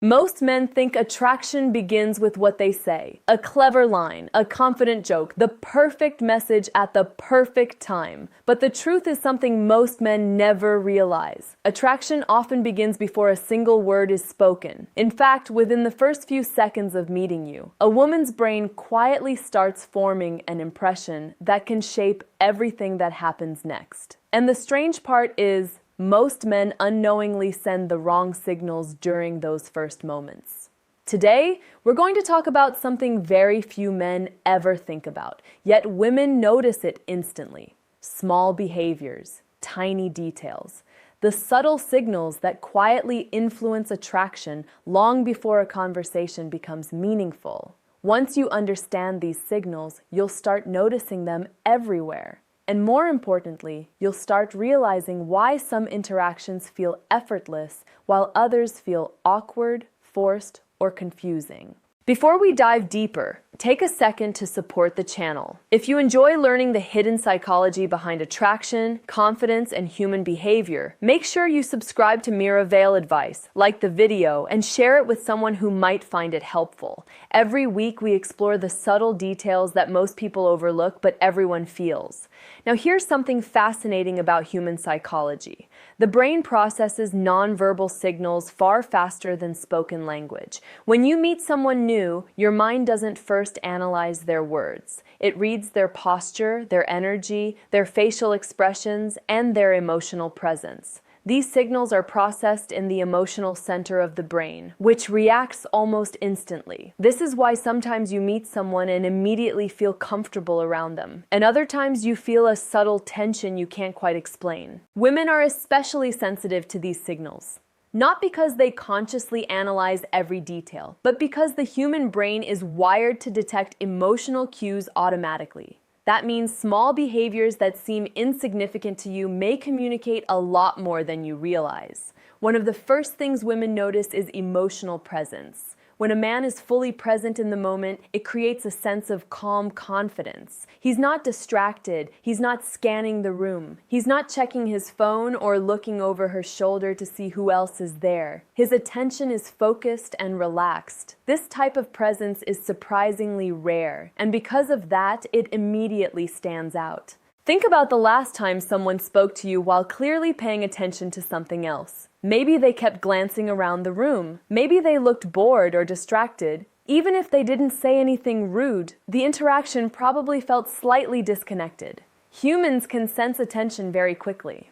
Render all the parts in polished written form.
Most men think attraction begins with what they say. A clever line, a confident joke, the perfect message at the perfect time. But the truth is something most men never realize. Attraction often begins before a single word is spoken. In fact, within the first few seconds of meeting you, a woman's brain quietly starts forming an impression that can shape everything that happens next. And the strange part is, most men unknowingly send the wrong signals during those first moments. Today, we're going to talk about something very few men ever think about, yet women notice it instantly. Small behaviors, tiny details, the subtle signals that quietly influence attraction long before a conversation becomes meaningful. Once you understand these signals, you'll start noticing them everywhere. And more importantly, you'll start realizing why some interactions feel effortless while others feel awkward, forced, or confusing. Before we dive deeper, take a second to support the channel. If you enjoy learning the hidden psychology behind attraction, confidence, and human behavior, make sure you subscribe to Mira Vale Advice, like the video, and share it with someone who might find it helpful. Every week we explore the subtle details that most people overlook but everyone feels. Now here's something fascinating about human psychology. The brain processes nonverbal signals far faster than spoken language. When you meet someone new, your mind doesn't first analyze their words. It reads their posture, their energy, their facial expressions, and their emotional presence. These signals are processed in the emotional center of the brain, which reacts almost instantly. This is why sometimes you meet someone and immediately feel comfortable around them, and other times you feel a subtle tension you can't quite explain. Women are especially sensitive to these signals. Not because they consciously analyze every detail, but because the human brain is wired to detect emotional cues automatically. That means small behaviors that seem insignificant to you may communicate a lot more than you realize. One of the first things women notice is emotional presence. When a man is fully present in the moment, it creates a sense of calm confidence. He's not distracted. He's not scanning the room. He's not checking his phone or looking over her shoulder to see who else is there. His attention is focused and relaxed. This type of presence is surprisingly rare, and because of that, it immediately stands out. Think about the last time someone spoke to you while clearly paying attention to something else. Maybe they kept glancing around the room. Maybe they looked bored or distracted. Even if they didn't say anything rude, the interaction probably felt slightly disconnected. Humans can sense attention very quickly.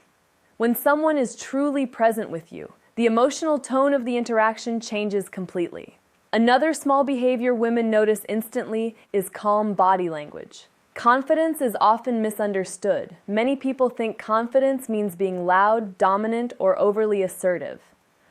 When someone is truly present with you, the emotional tone of the interaction changes completely. Another small behavior women notice instantly is calm body language. Confidence is often misunderstood. Many people think confidence means being loud, dominant, or overly assertive.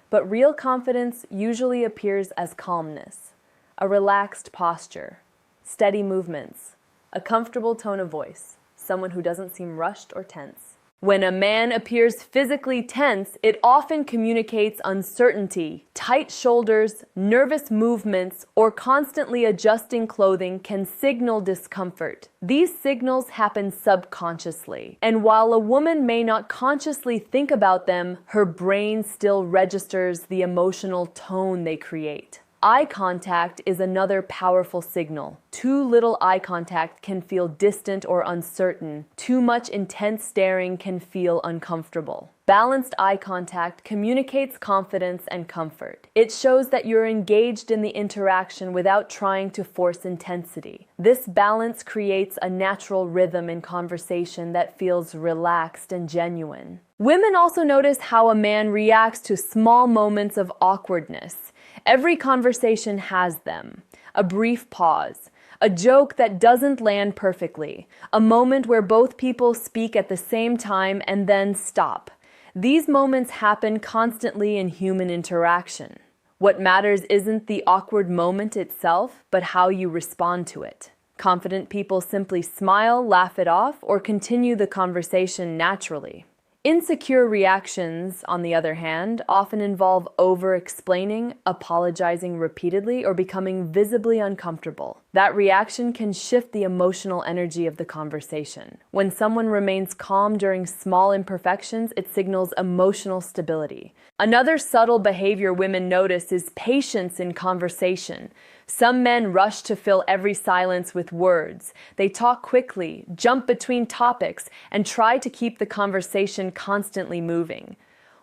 But real confidence usually appears as calmness, a relaxed posture, steady movements, a comfortable tone of voice, someone who doesn't seem rushed or tense. When a man appears physically tense, it often communicates uncertainty. Tight shoulders, nervous movements, or constantly adjusting clothing can signal discomfort. These signals happen subconsciously, and while a woman may not consciously think about them, her brain still registers the emotional tone they create. Eye contact is another powerful signal. Too little eye contact can feel distant or uncertain. Too much intense staring can feel uncomfortable. Balanced eye contact communicates confidence and comfort. It shows that you're engaged in the interaction without trying to force intensity. This balance creates a natural rhythm in conversation that feels relaxed and genuine. Women also notice how a man reacts to small moments of awkwardness. Every conversation has them. A brief pause, a joke that doesn't land perfectly, a moment where both people speak at the same time and then stop. These moments happen constantly in human interaction. What matters isn't the awkward moment itself, but how you respond to it. Confident people simply smile, laugh it off, or continue the conversation naturally. Insecure reactions, on the other hand, often involve over-explaining, apologizing repeatedly, or becoming visibly uncomfortable. That reaction can shift the emotional energy of the conversation. When someone remains calm during small imperfections, it signals emotional stability. Another subtle behavior women notice is patience in conversation. Some men rush to fill every silence with words. They talk quickly, jump between topics, and try to keep the conversation constantly moving.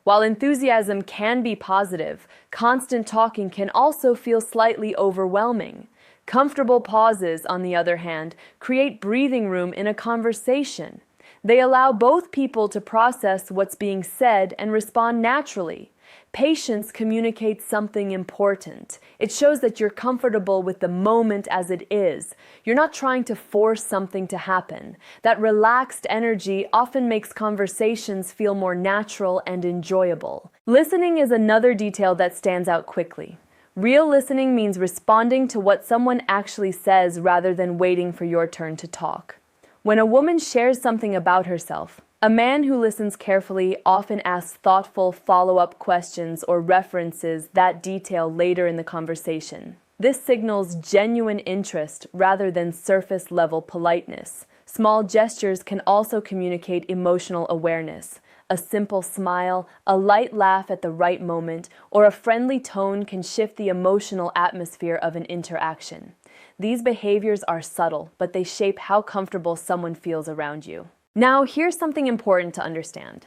While enthusiasm can be positive, constant talking can also feel slightly overwhelming. Comfortable pauses, on the other hand, create breathing room in a conversation. They allow both people to process what's being said and respond naturally. Patience communicates something important. It shows that you're comfortable with the moment as it is. You're not trying to force something to happen. That relaxed energy often makes conversations feel more natural and enjoyable. Listening is another detail that stands out quickly. Real listening means responding to what someone actually says rather than waiting for your turn to talk. When a woman shares something about herself, a man who listens carefully often asks thoughtful follow-up questions or references that detail later in the conversation. This signals genuine interest rather than surface-level politeness. Small gestures can also communicate emotional awareness. A simple smile, a light laugh at the right moment, or a friendly tone can shift the emotional atmosphere of an interaction. These behaviors are subtle, but they shape how comfortable someone feels around you. Now, here's something important to understand.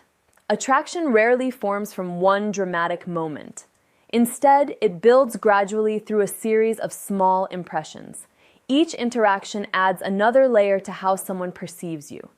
Attraction rarely forms from one dramatic moment. Instead, it builds gradually through a series of small impressions. Each interaction adds another layer to how someone perceives you.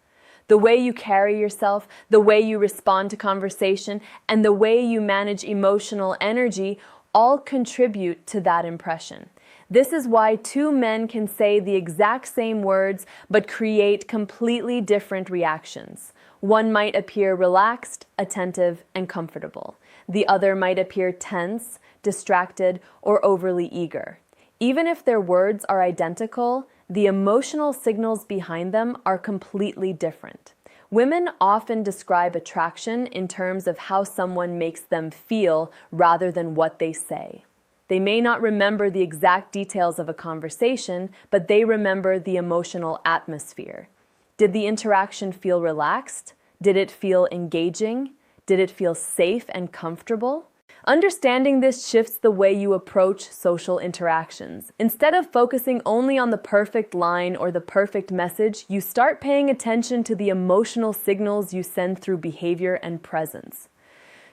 The way you carry yourself, the way you respond to conversation, and the way you manage emotional energy all contribute to that impression. This is why two men can say the exact same words but create completely different reactions. One might appear relaxed, attentive, and comfortable. The other might appear tense, distracted, or overly eager. Even if their words are identical, the emotional signals behind them are completely different. Women often describe attraction in terms of how someone makes them feel rather than what they say. They may not remember the exact details of a conversation, but they remember the emotional atmosphere. Did the interaction feel relaxed? Did it feel engaging? Did it feel safe and comfortable? Understanding this shifts the way you approach social interactions. Instead of focusing only on the perfect line or the perfect message, you start paying attention to the emotional signals you send through behavior and presence.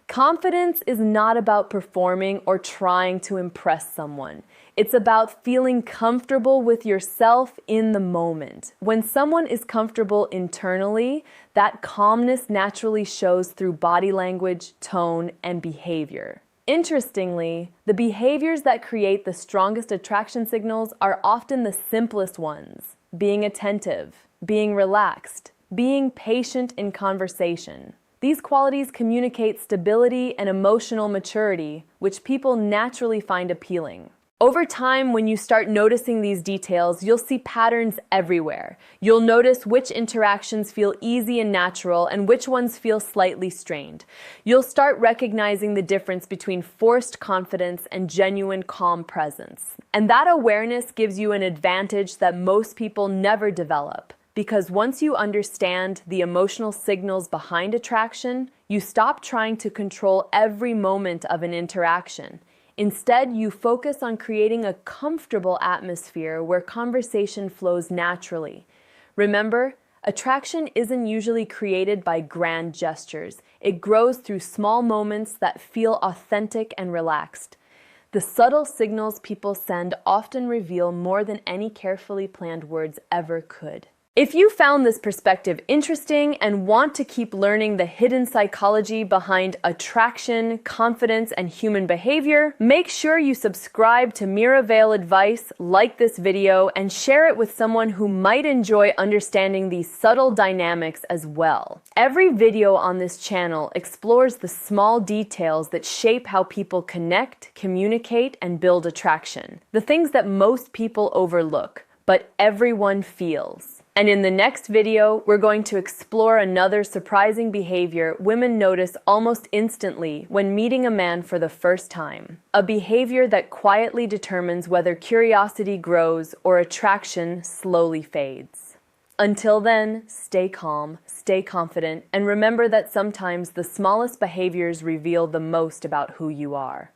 Confidence is not about performing or trying to impress someone. It's about feeling comfortable with yourself in the moment. When someone is comfortable internally, that calmness naturally shows through body language, tone, and behavior. Interestingly, the behaviors that create the strongest attraction signals are often the simplest ones. Being attentive, being relaxed, being patient in conversation. These qualities communicate stability and emotional maturity, which people naturally find appealing. Over time, when you start noticing these details, you'll see patterns everywhere. You'll notice which interactions feel easy and natural and which ones feel slightly strained. You'll start recognizing the difference between forced confidence and genuine calm presence. And that awareness gives you an advantage that most people never develop. Because once you understand the emotional signals behind attraction, you stop trying to control every moment of an interaction. Instead, you focus on creating a comfortable atmosphere where conversation flows naturally. Remember, attraction isn't usually created by grand gestures. It grows through small moments that feel authentic and relaxed. The subtle signals people send often reveal more than any carefully planned words ever could. If you found this perspective interesting and want to keep learning the hidden psychology behind attraction, confidence, and human behavior, make sure you subscribe to Mira Vale Advice, like this video, and share it with someone who might enjoy understanding these subtle dynamics as well. Every video on this channel explores the small details that shape how people connect, communicate, and build attraction. The things that most people overlook, but everyone feels. And in the next video, we're going to explore another surprising behavior women notice almost instantly when meeting a man for the first time. A behavior that quietly determines whether curiosity grows or attraction slowly fades. Until then, stay calm, stay confident, and remember that sometimes the smallest behaviors reveal the most about who you are.